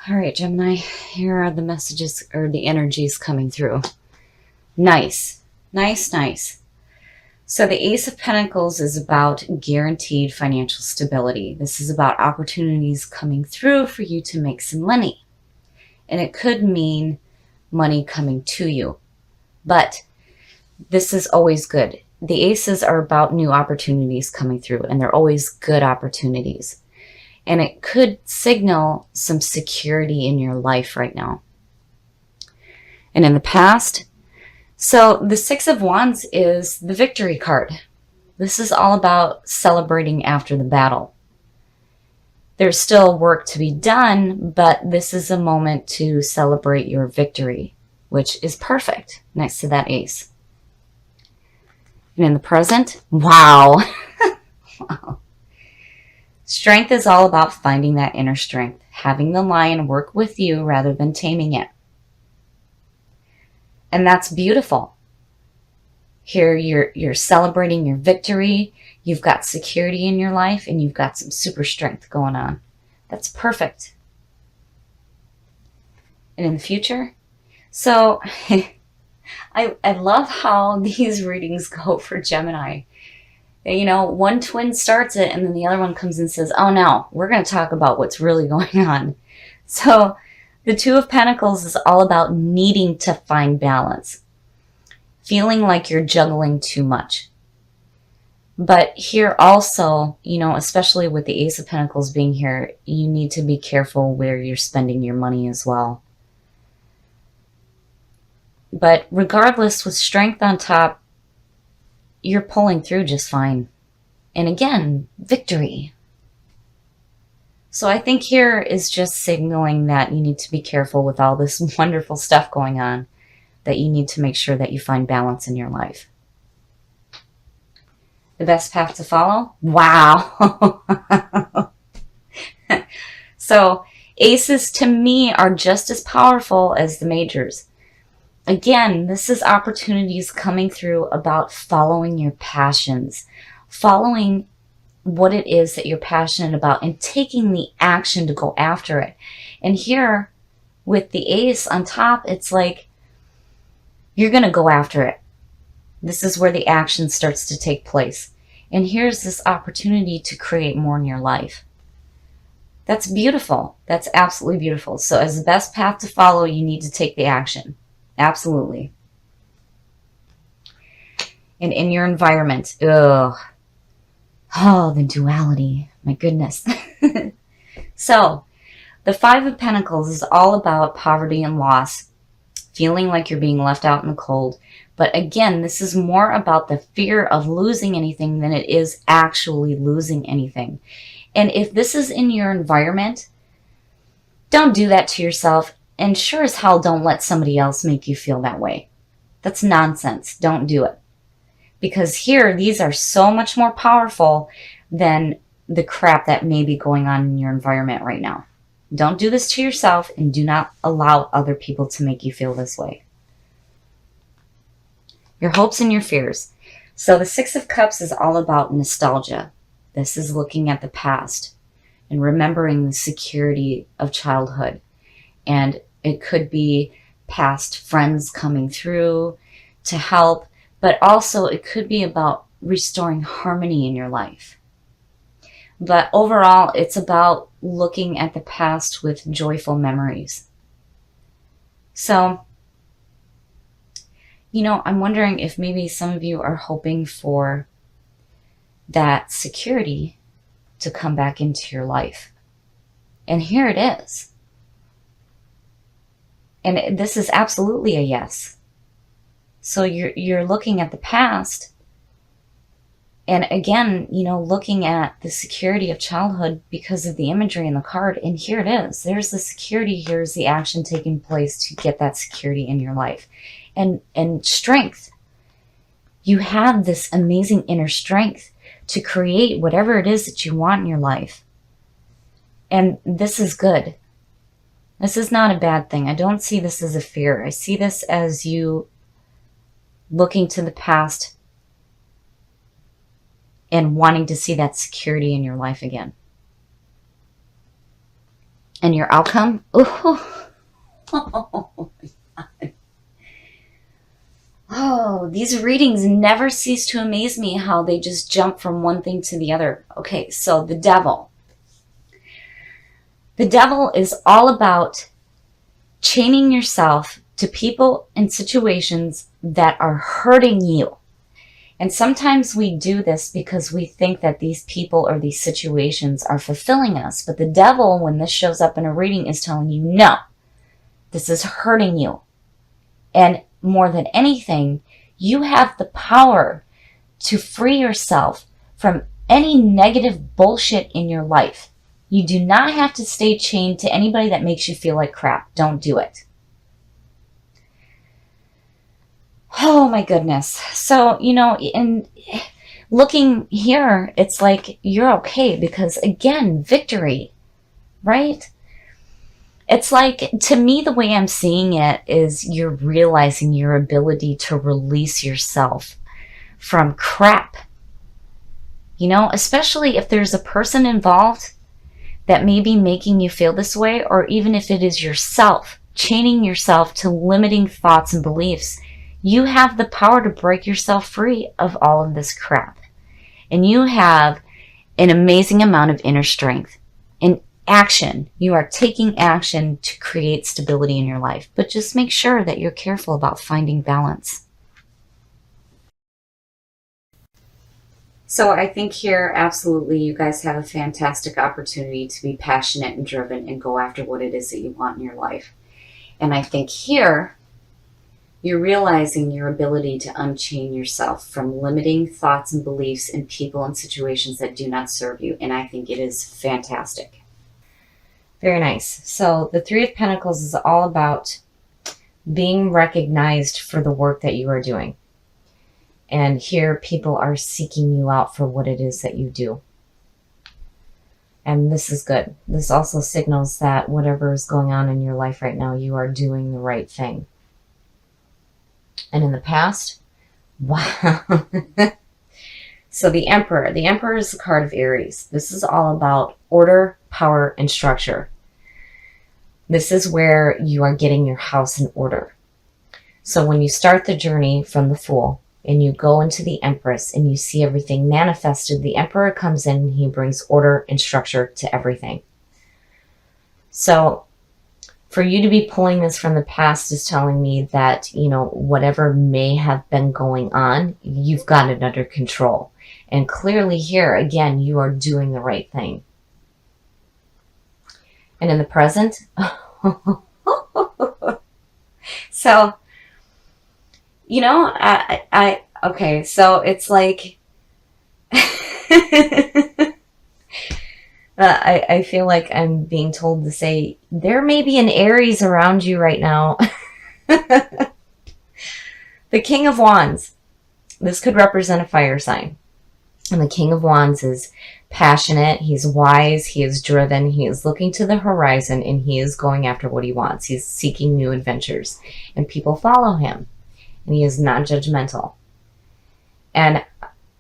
All right, Gemini, here are the messages or the energies coming through. Nice, nice, nice. So the Ace of Pentacles is about guaranteed financial stability. This is about opportunities coming through for you to make some money. And it could mean money coming to you. But this is always good. The aces are about new opportunities coming through, and they're always good opportunities. And it could signal some security in your life right now. And in the past, so the Six of Wands is the victory card. This is all about celebrating after the battle. There's still work to be done, but this is a moment to celebrate your victory, which is perfect next to that ace. And in the present, wow. Wow. Strength is all about finding that inner strength, having the lion work with you rather than taming it. And that's beautiful. Here you're celebrating your victory, you've got security in your life, and you've got some super strength going on. That's perfect. And in the future, so I love how these readings go for Gemini. You know, one twin starts it and then the other one comes and says, oh no, we're going to talk about what's really going on. So the Two of Pentacles is all about needing to find balance, feeling like you're juggling too much. But here also, you know, especially with the Ace of Pentacles being here, you need to be careful where you're spending your money as well. But regardless, with strength on top, you're pulling through just fine. And again, victory. So I think here is just signaling that you need to be careful with all this wonderful stuff going on, that you need to make sure that you find balance in your life. The best path to follow? Wow. So aces to me are just as powerful as the majors. Again, this is opportunities coming through about following your passions, following what it is that you're passionate about and taking the action to go after it. And here with the ace on top, it's like you're going to go after it. This is where the action starts to take place. And here's this opportunity to create more in your life. That's beautiful. That's absolutely beautiful. So as the best path to follow, you need to take the action. Absolutely. And in your environment, oh, the duality, my goodness. So the Five of Pentacles is all about poverty and loss, feeling like you're being left out in the cold. But again, this is more about the fear of losing anything than it is actually losing anything. And if this is in your environment, don't do that to yourself. And sure as hell, don't let somebody else make you feel that way. That's nonsense. Don't do it. Because here, these are so much more powerful than the crap that may be going on in your environment right now. Don't do this to yourself, and do not allow other people to make you feel this way. Your hopes and your fears. So the Six of Cups is all about nostalgia. This is looking at the past and remembering the security of childhood. And it could be past friends coming through to help, but also it could be about restoring harmony in your life. But overall, it's about looking at the past with joyful memories. So, you know, I'm wondering if maybe some of you are hoping for that security to come back into your life. And here it is. And this is absolutely a yes. So you're looking at the past, and again, you know, looking at the security of childhood because of the imagery in the card. And here it is. There's the security. Here's the action taking place to get that security in your life. And strength. You have this amazing inner strength to create whatever it is that you want in your life. And this is good. This is not a bad thing. I don't see this as a fear. I see this as you looking to the past and wanting to see that security in your life again. And your outcome? Ooh. Oh, these readings never cease to amaze me how they just jump from one thing to the other. Okay, so the devil. The devil is all about chaining yourself to people and situations that are hurting you. And sometimes we do this because we think that these people or these situations are fulfilling us. But the devil, when this shows up in a reading, is telling you, no, this is hurting you. And more than anything, you have the power to free yourself from any negative bullshit in your life. You do not have to stay chained to anybody that makes you feel like crap. Don't do it. Oh my goodness. So, in looking here, it's like you're okay because, again, victory, right? It's like, to me, the way I'm seeing it is you're realizing your ability to release yourself from crap. Especially if there's a person involved that may be making you feel this way, or even if it is yourself, chaining yourself to limiting thoughts and beliefs. You have the power to break yourself free of all of this crap. And you have an amazing amount of inner strength. In action, you are taking action to create stability in your life. But just make sure that you're careful about finding balance. So I think here, absolutely, you guys have a fantastic opportunity to be passionate and driven and go after what it is that you want in your life. And I think here, you're realizing your ability to unchain yourself from limiting thoughts and beliefs in people and situations that do not serve you. And I think it is fantastic. Very nice. So the Three of Pentacles is all about being recognized for the work that you are doing. And here people are seeking you out for what it is that you do. And this is good. This also signals that whatever is going on in your life right now, you are doing the right thing. And in the past, wow. So the Emperor. The Emperor is the card of Aries. This is all about order, power, and structure. This is where you are getting your house in order. So when you start the journey from the Fool and you go into the Empress and you see everything manifested, the Emperor comes in and he brings order and structure to everything. So for you to be pulling this from the past is telling me that, whatever may have been going on, you've got it under control. And clearly here, again, you are doing the right thing. And in the present, so, okay, so it's like, I feel like I'm being told to say, there may be an Aries around you right now. The King of Wands. This could represent a fire sign. And the King of Wands is passionate, he's wise, he is driven, he is looking to the horizon, and he is going after what he wants. He's seeking new adventures. And people follow him. And he is not judgmental. And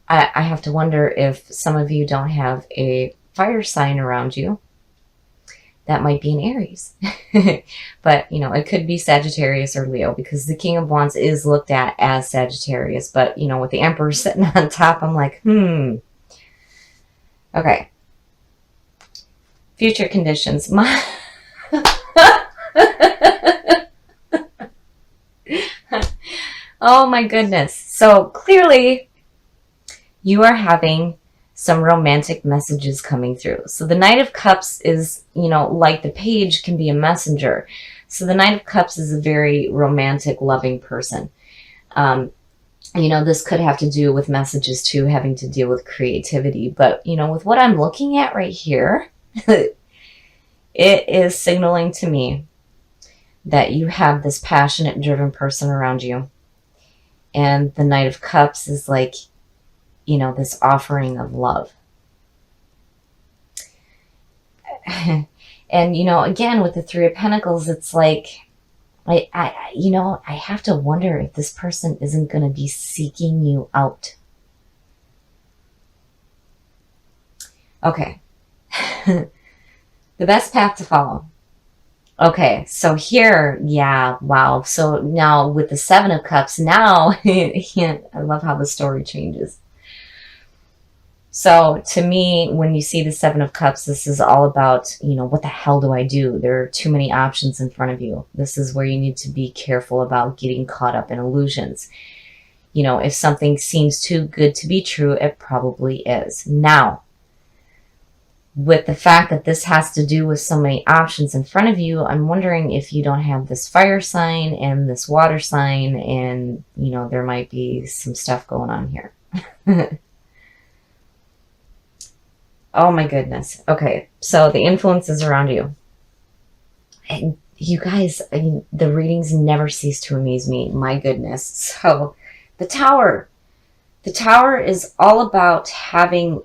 I have to wonder if some of you don't have a fire sign around you. That might be an Aries. But, it could be Sagittarius or Leo, because the King of Wands is looked at as Sagittarius. But, with the Emperor sitting on top, I'm like, Okay. Future conditions. Oh my goodness. So clearly you are having some romantic messages coming through. So the Knight of Cups is, like the Page can be a messenger. So the Knight of Cups is a very romantic, loving person. This could have to do with messages too, having to deal with creativity. But, with what I'm looking at right here, it is signaling to me that you have this passionate, driven person around you. And the Knight of Cups is like, this offering of love. And, again, with the Three of Pentacles, it's like, I have to wonder if this person isn't going to be seeking you out. Okay. The best path to follow. Okay, so here, yeah, wow. So now with the Seven of Cups, now I love how the story changes. So to me, when you see the Seven of Cups, this is all about, what the hell do I do? There are too many options in front of you. This is where you need to be careful about getting caught up in illusions. If something seems too good to be true, it probably is. Now, with the fact that this has to do with so many options in front of you, I'm wondering if you don't have this fire sign and this water sign, and, there might be some stuff going on here. Oh my goodness. Okay, so the influences around you. And you guys, the readings never cease to amaze me. My goodness. So the Tower. The Tower is all about having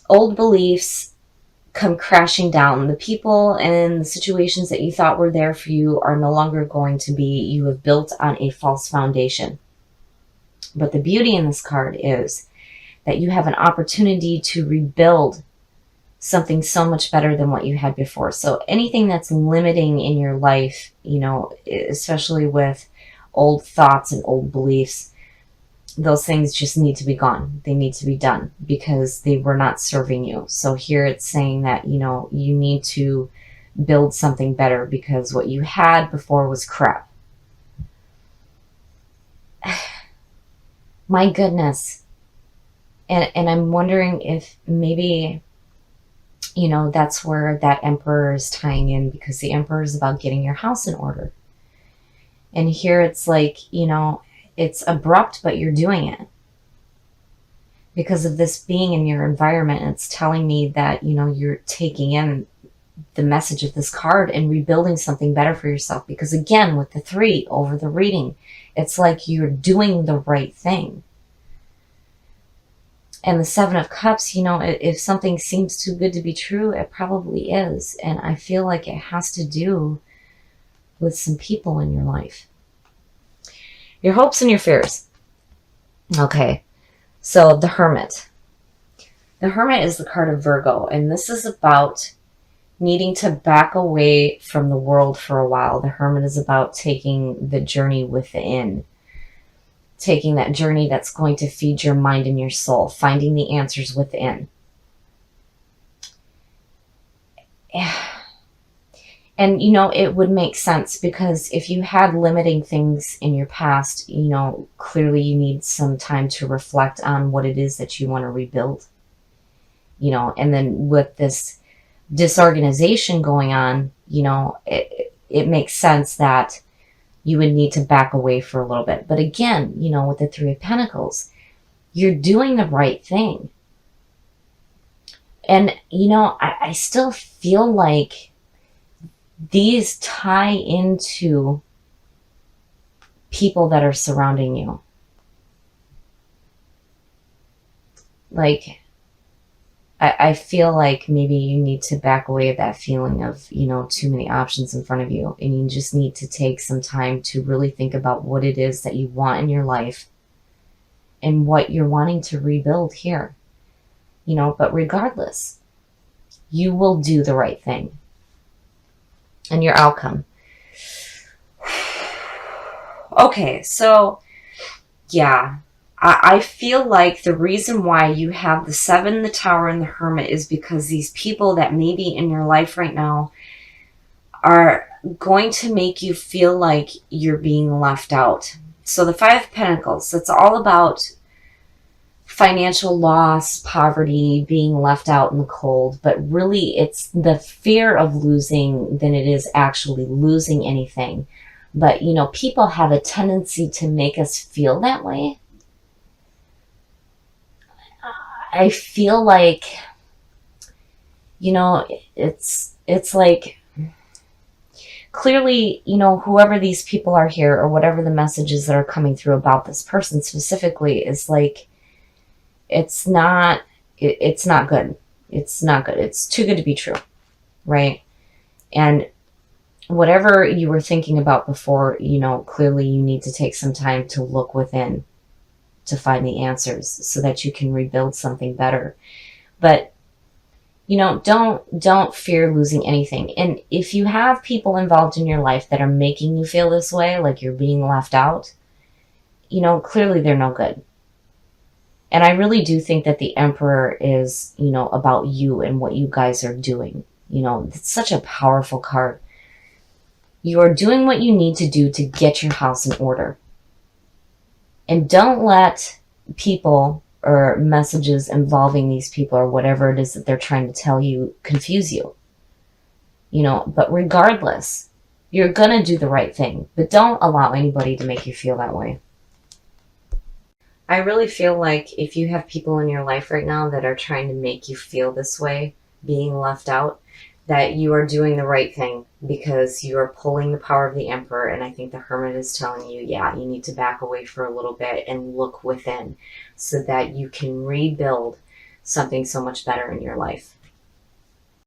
old beliefs come crashing down. The people and the situations that you thought were there for you are no longer going to be. You have built on a false foundation. But the beauty in this card is that you have an opportunity to rebuild something so much better than what you had before. So anything that's limiting in your life, especially with old thoughts and old beliefs, those things just need to be gone. They need to be done because they were not serving you. So here it's saying that, you need to build something better because what you had before was crap. My goodness. And I'm wondering if maybe, that's where that Emperor is tying in, because the Emperor is about getting your house in order. And here it's like, it's abrupt, but you're doing it. Because of this being in your environment, it's telling me that, you're taking in the message of this card and rebuilding something better for yourself. Because again, with the 3 over the reading, it's like you're doing the right thing. And the 7 of Cups, if something seems too good to be true, it probably is. And I feel like it has to do with some people in your life. Your hopes and your fears. Okay, so the Hermit. The Hermit is the card of Virgo, and this is about needing to back away from the world for a while. The Hermit is about taking the journey within. Taking that journey that's going to feed your mind and your soul, finding the answers within. And, it would make sense because if you had limiting things in your past, clearly you need some time to reflect on what it is that you want to rebuild. And then with this disorganization going on, it makes sense that you would need to back away for a little bit. But again, with the 3 of Pentacles, you're doing the right thing. And, I still feel like these tie into people that are surrounding you. Like, I feel like maybe you need to back away of that feeling of, too many options in front of you. And you just need to take some time to really think about what it is that you want in your life and what you're wanting to rebuild here. But regardless, you will do the right thing. And your outcome. Okay, so, yeah. I feel like the reason why you have the 7, the Tower, and the Hermit is because these people that may be in your life right now are going to make you feel like you're being left out. So the 5 of Pentacles, it's all about financial loss, poverty, being left out in the cold. But really, it's the fear of losing than it is actually losing anything. But, people have a tendency to make us feel that way. I feel like, it's like, clearly, whoever these people are here or whatever the messages that are coming through about this person specifically is like, it's not good. It's not good. It's too good to be true, right? And whatever you were thinking about before, clearly you need to take some time to look within to find the answers so that you can rebuild something better. But don't fear losing anything. And if you have people involved in your life that are making you feel this way, like you're being left out, clearly they're no good. And I really do think that the Emperor is, about you and what you guys are doing. It's such a powerful card. You are doing what you need to do to get your house in order. And don't let people or messages involving these people or whatever it is that they're trying to tell you confuse you. But regardless, you're going to do the right thing. But don't allow anybody to make you feel that way. I really feel like if you have people in your life right now that are trying to make you feel this way, being left out, that you are doing the right thing because you are pulling the power of the Emperor. And I think the Hermit is telling you, yeah, you need to back away for a little bit and look within so that you can rebuild something so much better in your life.